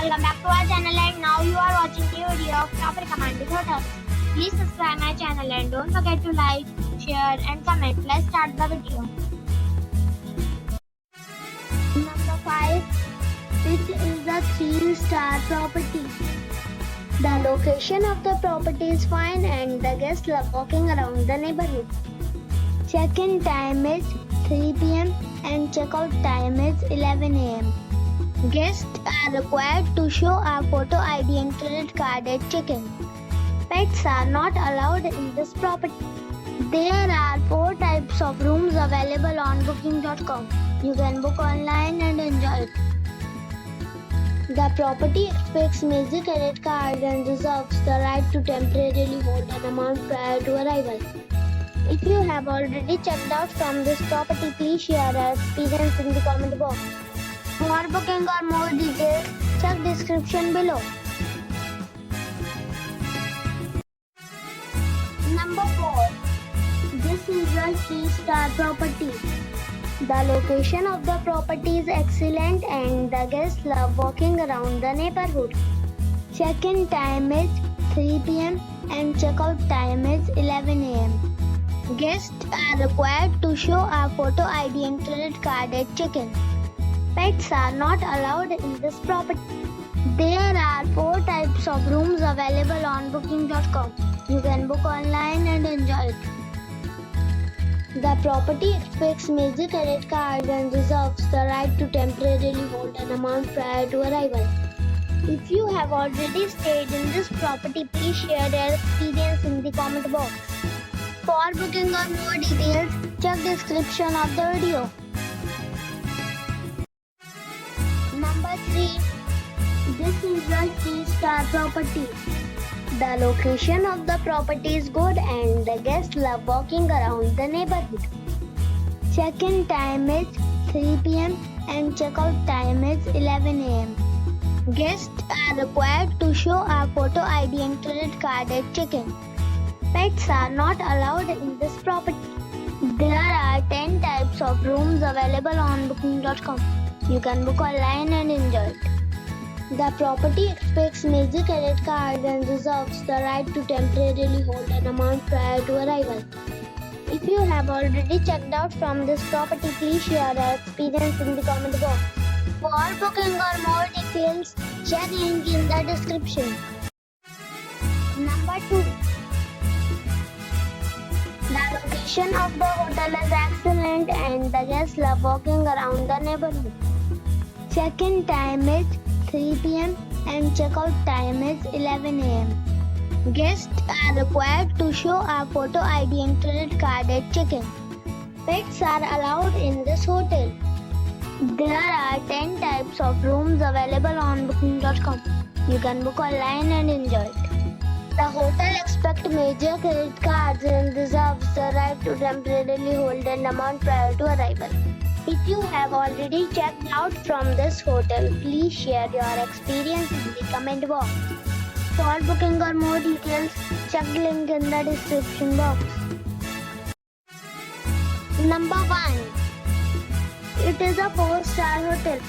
Welcome back to our channel, and now you are watching the video of top recommended hotels. Please subscribe my channel and don't forget to like, share and comment. Let's start the video. Number 5. It is a 3-star property. The location of the property is fine and the guests love walking around the neighborhood. Check-in time is 3 p.m. and check-out time is 11 a.m. Guests are required to show a photo ID and credit card at check-in. Pets are not allowed in this property. There are 4 types of rooms available on booking.com. You can book online and enjoy it. The property expects major credit card and reserves the right to temporarily hold an amount prior to arrival. If you have already checked out from this property, please share your experience in the comment box. For booking or more details, check description below. Number 4. This is a 3-star property. The location of the property is excellent and the guests love walking around the neighborhood. Check-in time is 3 p.m. and check-out time is 11 a.m. Guests are required to show a photo ID and credit card at check-in. Pets are not allowed in this property. There are 4 types of rooms available on booking.com. You can book online and enjoy it. The property expects major credit card and reserves the right to temporarily hold an amount prior to arrival. If you have already stayed in this property, please share your experience in the comment box. For booking or more details, check description of the video. Number 3. This is a 3-star property. The location of the property is good and the guests love walking around the neighborhood. Check-in time is 3 p.m. and check-out time is 11 a.m. Guests are required to show a photo ID and credit card at check-in. Pets are not allowed in this property. There are 10 types of rooms available on booking.com. You can book online and enjoy it. The property expects major credit card and reserves the right to temporarily hold an amount prior to arrival. If you have already checked out from this property, please share your experience in the comment box. For booking or more details, check link in the description. Number 2. The location of the hotel is excellent and the guests love walking around the neighborhood. Check-in time is 3 p.m. and check-out time is 11 a.m. Guests are required to show a photo ID and credit card at check-in. Pets are allowed in this hotel. There are 10 types of rooms available on booking.com. You can book online and enjoy it. The hotel expects major credit cards and reserves the right to temporarily hold an amount prior to arrival. If you have already checked out from this hotel, please share your experience in the comment box. For booking or more details, check the link in the description box. Number 1. It is a 4-star hotel.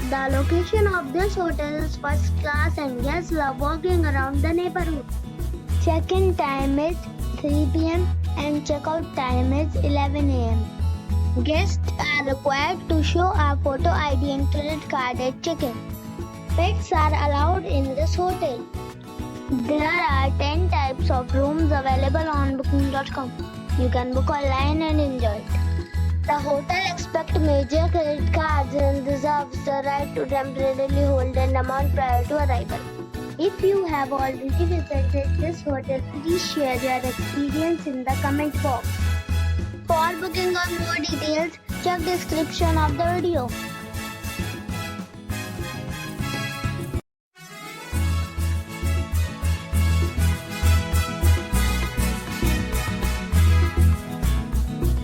The location of this hotel is first class and guests love walking around the neighborhood. Check-in time is 3 p.m. and check-out time is 11 a.m. Guests are required to show a photo ID and credit card at check-in. Pets are allowed in this hotel. There are 10 types of rooms available on booking.com. You can book online and enjoy it. The hotel expects major credit cards and reserves the right to temporarily hold an amount prior to arrival. If you have already visited this hotel, please share your experience in the comment box. For booking or more details, check description of the video.